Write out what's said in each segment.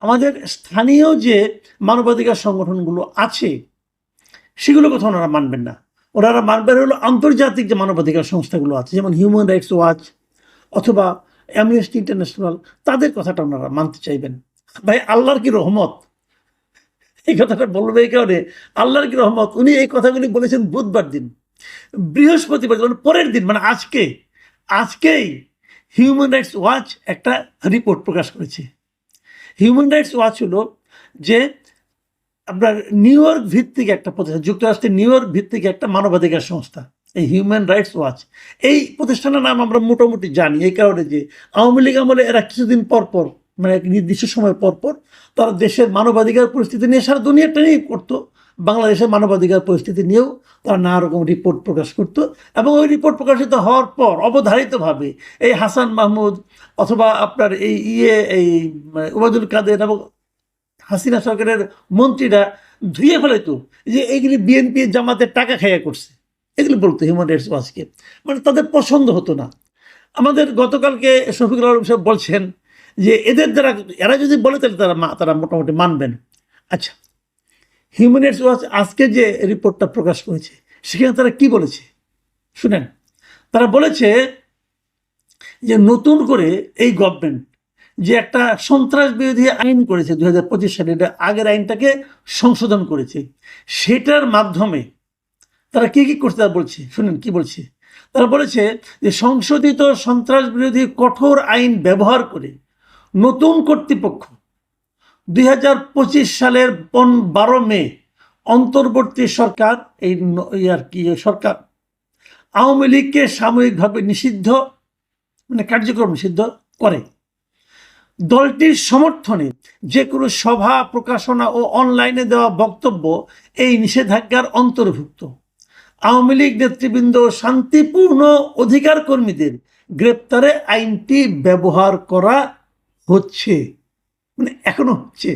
আমাদের স্থানীয় যে মানবাধিকার সংগঠনগুলো আছে সেগুলো কথা ওনারা মানবেন না। ওনারা মানবেন হলো আন্তর্জাতিক যে মানবাধিকার সংস্থাগুলো আছে, যেমন হিউম্যান রাইটস ওয়াচ অথবা অ্যামনেস্টি ইন্টারন্যাশনাল, তাদের কথাটা ওনারা মানতে চাইবেন। ভাই, আল্লাহর কি রহমত, এই কথাটা বলবে এই কারণে, আল্লাহর কি রহমত, উনি এই কথাগুলি বলেছেন বুধবার দিন। বৃহস্পতিবার পরের দিন, মানে আজকেই হিউম্যান রাইটস ওয়াচ একটা রিপোর্ট প্রকাশ করেছে। হিউম্যান রাইটস ওয়াচ হলো যে আপনার নিউ ইয়র্ক ভিত্তিক একটা প্রতিষ্ঠান, যুক্তরাষ্ট্রের নিউ ইয়র্ক ভিত্তিক একটা মানবাধিকার সংস্থা, এই হিউম্যান রাইটস ওয়াচ। এই প্রতিষ্ঠানের নাম আমরা মোটামুটি জানি এই কারণে যে আওয়ামী লীগ আমলে এরা কিছুদিন পর পর, মানে এক নির্দিষ্ট সময় পর পর তারা দেশের মানবাধিকার পরিস্থিতি নিয়ে সারা দুনিয়াটা নিয়ে করতো। বাংলাদেশের মানবাধিকার পরিস্থিতি নিয়েও তারা নানা রকম রিপোর্ট প্রকাশ করত, এবং ওই রিপোর্ট প্রকাশিত হওয়ার পর অবধারিতভাবে এই হাসান মাহমুদ অথবা আপনার এই ওবায়দুল কাদের এবং হাসিনা সরকারের মন্ত্রীরা ধুয়ে ফেলাইতো যে এইগুলি বিএনপি জামাতের টাকা খাইয়া করছে, এগুলি বলতো হিউম্যান রাইটস ওয়াচকে, মানে তাদের পছন্দ হতো না। আমাদের গতকালকে শফিকুল আলম সাহেব বলছেন যে এদের দ্বারা, এরা যদি বলে তাহলে তারা মোটামুটি মানবেন। আচ্ছা, হিউম্যান রাইটস ওয়াচ আজকে যে রিপোর্টটা প্রকাশ করেছে সেখানে তারা কি বলেছে শুনেন। তারা বলেছে যে নতুন করে এই গভর্নমেন্ট যে একটা সন্ত্রাস বিরোধী আইন করেছে 2025 সালে, এটা আগের আইনটাকে সংশোধন করেছে, সেটার মাধ্যমে তারা কি কি করতে বলছে শুনেন কি বলছে। তারা বলেছে যে সংশোধিত সন্ত্রাস বিরোধী কঠোর আইন ব্যবহার করে নতুন কর্তৃপক্ষ 2025 সালের 12 মে অন্তর্বর্তী সরকার সরকার আওয়ামী লীগকে সাময়িকভাবে নিষিদ্ধ, মানে কার্যক্রম নিষিদ্ধ করে। দলটির সমর্থনে যে কোনো সভা, প্রকাশনা ও অনলাইনে দেওয়া বক্তব্য এই নিষেধাজ্ঞার অন্তর্ভুক্ত। আওয়ামী লীগ নেতৃবৃন্দ শান্তিপূর্ণ অধিকার কর্মীদের গ্রেপ্তারে আইনটি ব্যবহার করা হচ্ছে, মানে এখনো হচ্ছে।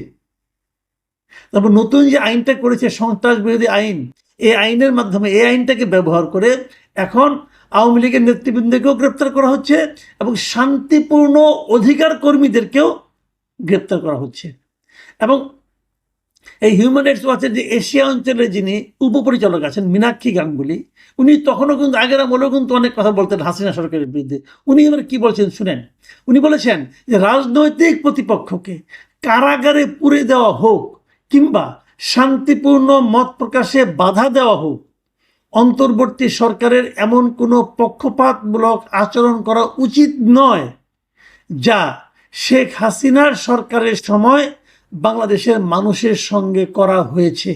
তারপর নতুন যে আইনটা করেছে সন্ত্রাস বিরোধী আইন, এই আইনের মাধ্যমে এই আইনটাকে ব্যবহার করে এখন আওয়ামী লীগের নেতৃবৃন্দকেও গ্রেপ্তার করা হচ্ছে এবং শান্তিপূর্ণ অধিকার কর্মীদেরকেও গ্রেপ্তার করা হচ্ছে। এবং এই হিউম্যান রাইটস ওয়াচের যে এশিয়া অঞ্চলের যিনি উপপরিচালক আছেন মীনাক্ষী গাঙ্গুলি, উনি তখনও কিন্তু আগের আমলেও কিন্তু অনেক কথা বলতেন হাসিনা সরকারের বিরুদ্ধে। উনি এবার কি বলছেন শুনেন। উনি বলেছেন যে রাজনৈতিক প্রতিপক্ষকে কারাগারে পুরে দেওয়া হোক কিংবা শান্তিপূর্ণ মত প্রকাশে বাধা দেওয়া হোক, অন্তর্বর্তী সরকারের এমন কোনো পক্ষপাতমূলক আচরণ করা উচিত নয় যা শেখ হাসিনার সরকারের সময় বাংলাদেশের মানুষের সঙ্গে করা হয়েছে।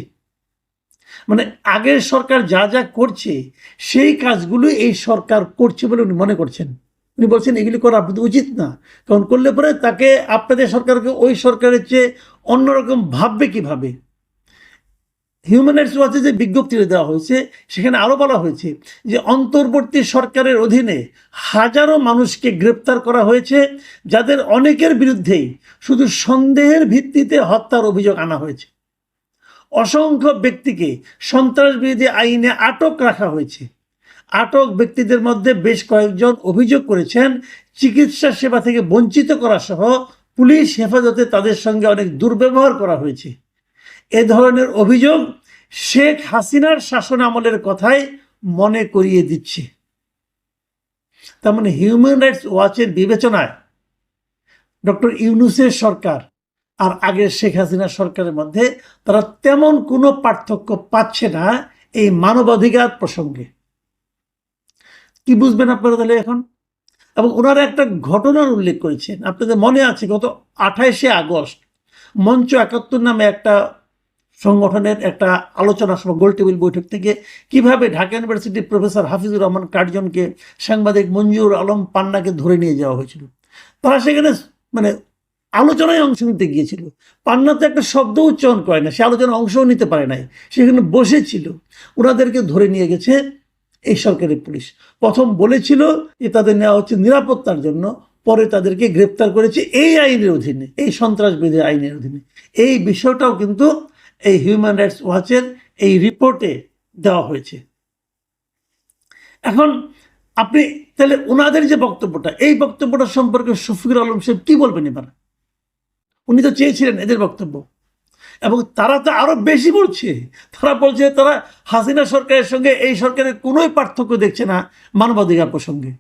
মানে আগের সরকার যা যা করছে সেই কাজগুলো এই সরকার করছে বলে উনি মনে করছেন। উনি বলছেন এগুলি করা আপনাদের উচিত না, কারণ করলে পরে তাকে আপনাদের সরকারকে ওই সরকারের চেয়ে অন্যরকম ভাববে কিভাবে। হিউম্যান রাইটস ওয়াচে যে বিজ্ঞপ্তিটা দেওয়া হয়েছে সেখানে আরও বলা হয়েছে যে অন্তর্বর্তী সরকারের অধীনে হাজারো মানুষকে গ্রেপ্তার করা হয়েছে, যাদের অনেকের বিরুদ্ধেই শুধু সন্দেহের ভিত্তিতে হত্যার অভিযোগ আনা হয়েছে। অসংখ্য ব্যক্তিকে সন্ত্রাস বিরোধী আইনে আটক রাখা হয়েছে। আটক ব্যক্তিদের মধ্যে বেশ কয়েকজন অভিযোগ করেছেন চিকিৎসা সেবা থেকে বঞ্চিত করা সহ পুলিশ হেফাজতে তাদের সঙ্গে অনেক দুর্ব্যবহার করা হয়েছে। এ ধরনের অভিযোগ শেখ হাসিনার শাসন আমলের কথাই মনে করিয়ে দিচ্ছে। তার মানে হিউম্যান রাইটস ওয়াচের বিবেচনায় ডক্টর ইউনূসের সরকার আর আগের শেখ হাসিনার সরকারের মধ্যে তারা তেমন কোনো পার্থক্য পাচ্ছে না এই মানবাধিকার প্রসঙ্গে। কি বুঝবেন আপনারা তাহলে এখন? এবং ওনারা একটা ঘটনার উল্লেখ করেছেন, আপনাদের মনে আছে গত 28শে আগস্ট মঞ্চ 71 নামে একটা সংগঠনের একটা আলোচনা সভা, গোল টেবিল বৈঠক থেকে কিভাবে ঢাকা ইউনিভার্সিটির প্রফেসর হাফিজুর রহমান কার্জনকে, সাংবাদিক মঞ্জুর আলম পান্নাকে ধরে নিয়ে যাওয়া হয়েছিল। তারা সেখানে মানে আলোচনায় অংশ নিতে গিয়েছিল। পান্না তো একটা শব্দ উচ্চারণ করে না, সে আলোচনায় অংশও নিতে পারে নাই, সেখানে বসেছিল। ওনাদেরকে ধরে নিয়ে গেছে এই সরকারি পুলিশ। প্রথম বলেছিল যে তাদের নেওয়া হচ্ছে নিরাপত্তার জন্য, পরে তাদেরকে গ্রেপ্তার করেছে এই আইনের অধীনে, এই সন্ত্রাস বিরোধী আইনের অধীনে। এই বিষয়টাও কিন্তু এই হিউম্যান রাইটস ওয়াচের এই রিপোর্টে দেওয়া হয়েছে। এখন আপনি তাহলে ওনাদের যে বক্তব্যটা, এই বক্তব্যটা সম্পর্কে শফিকুল আলম সাহেব কি বলবেন এবার? উনি তো চেয়েছিলেন এদের বক্তব্য, এবং তারা তো আরো বেশি বলছে। তারা বলছে তারা হাসিনা সরকারের সঙ্গে এই সরকারের কোনোই পার্থক্য দেখছে না মানবাধিকার প্রসঙ্গে।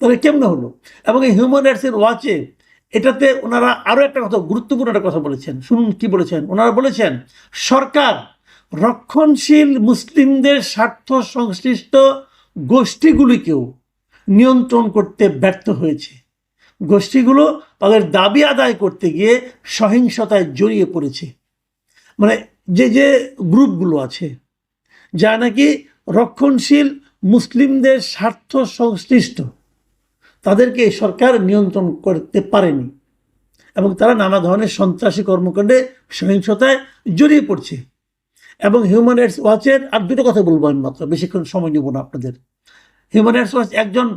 তাহলে কেমনে হলো? এবং এই হিউম্যান রাইটসের ওয়াচে এটাতে ওনারা আরো একটা কথা, গুরুত্বপূর্ণ একটা কথা বলেছেন। শুনুন কি বলেছেন। ওনারা বলেছেন সরকার রক্ষণশীল মুসলিমদের স্বার্থ সংশ্লিষ্ট গোষ্ঠীগুলিকেও নিয়ন্ত্রণ করতে ব্যর্থ হয়েছে। গোষ্ঠীগুলো তাদের দাবি আদায় করতে গিয়ে সহিংসতায় জড়িয়ে পড়েছে। মানে যে যে গ্রুপগুলো আছে যা নাকি রক্ষণশীল মুসলিমদের স্বার্থ সংশ্লিষ্ট, তাদেরকে সরকার নিয়ন্ত্রণ করতে পারেনি এবং তারা নানা ধরনের সন্ত্রাসী কর্মকাণ্ডে সহিংসতায় জড়িয়ে পড়ছে। এবং হিউম্যান রাইটস ওয়াচের আর দুটো কথা বলবো আমি মাত্র, বেশিক্ষণ সময় নেব না আপনাদের। হিউম্যান রাইটস ওয়াচ একজন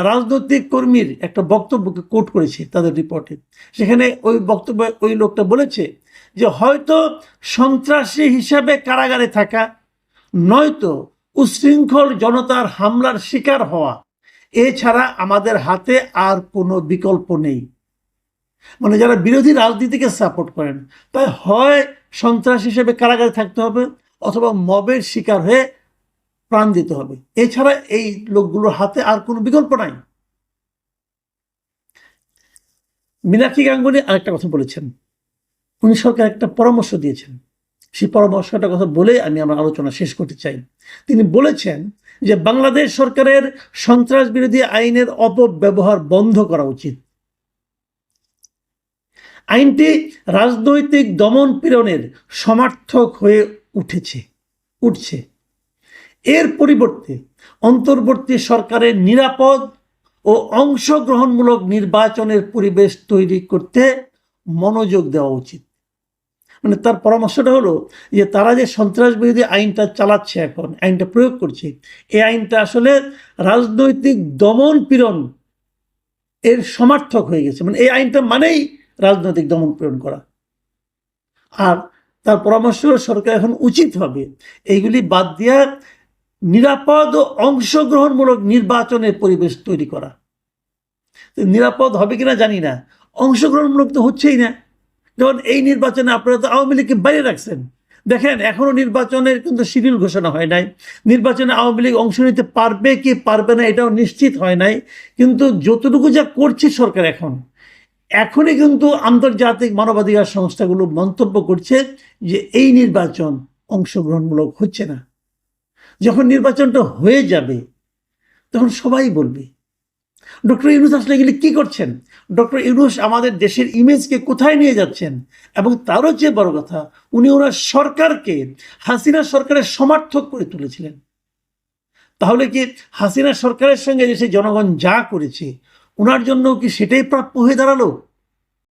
রাজনৈতিক কর্মীর একটা বক্তব্যকে কোট করেছে তাদের রিপোর্টে। সেখানে ওই বক্তব্যে ওই লোকটা বলেছে যে হয়তো সন্ত্রাসী হিসাবে কারাগারে থাকা, নয়তো উচ্ছৃঙ্খল জনতার হামলার শিকার হওয়া, এছাড়া আমাদের হাতে আর কোনো বিকল্প নেই। মানে যারা বিরোধী রাজনীতিকে সাপোর্ট করেন, তাই হয় সন্ত্রাস হিসেবে কারাগারে থাকতে হবে অথবা মবের শিকার হয়ে প্রাণ দিতে হবে, এছাড়া এই লোকগুলোর হাতে আর কোনো বিকল্প নাই। মীনাক্ষী গাঙ্গুলি আরেকটা কথা বলেছেন। উনি সরকার একটা পরামর্শ দিয়েছেন, সেই পরামর্শটার কথা বলে আমি আমার আলোচনা শেষ করতে চাই। তিনি বলেছেন যে বাংলাদেশ সরকারের সন্ত্রাস বিরোধী আইনের অপব্যবহার বন্ধ করা উচিত। আইনটি রাজনৈতিক দমন পীড়নের সমার্থক হয়ে উঠছে। এর পরিবর্তে অন্তর্বর্তী সরকারের নিরাপদ ও অংশগ্রহণমূলক নির্বাচনের পরিবেশ তৈরি করতে মনোযোগ দেওয়া উচিত। মানে তার পরামর্শটা হলো যে তারা যে সন্ত্রাস বিরোধী আইনটা চালাচ্ছে, এখন আইনটা প্রয়োগ করছে, এই আইনটা আসলে রাজনৈতিক দমন পীড়ন এর সমার্থক হয়ে গেছে। মানে এই আইনটা মানেই রাজনৈতিক দমন পীড়ন করা। আর তার পরামর্শ সরকার এখন উচিত হবে এইগুলি বাদ দিয়া নিরাপদ ও অংশগ্রহণমূলক নির্বাচনের পরিবেশ তৈরি করা। নিরাপদ হবে কিনা জানি না, অংশগ্রহণমূলক তো হচ্ছেই না। যেমন এই নির্বাচনে আপনারা তো আওয়ামী লীগকে বাইরে রাখছেন। দেখেন এখনো নির্বাচনের কিন্তু শিডিউল ঘোষণা হয় নাই। নির্বাচনে আওয়ামী লীগ অংশ নিতে পারবে কি পারবে না এটাও নিশ্চিত হয় নাই। কিন্তু যতটুকু যা করছে সরকার এখনই কিন্তু আন্তর্জাতিক মানবাধিকার সংস্থাগুলো মন্তব্য করছে যে এই নির্বাচন অংশগ্রহণমূলক হচ্ছে না। যখন নির্বাচনটা হয়ে যাবে তখন সবাই বলবে ডক্টর ইউনূস আসলে এগুলি কি করছেন, ডক্টর ইউনূস আমাদের দেশের ইমেজকে কোথায় নিয়ে যাচ্ছেন। এবং তারও চেয়ে বড় কথা, উনি ওনার সরকারকে হাসিনা সরকারের সমর্থক করে তুলেছিলেন। তাহলে কি হাসিনা সরকারের সঙ্গে দেশের জনগণ যা করেছে ওনার জন্য কি সেটাই প্রাপ্য হয়ে দাঁড়ালো?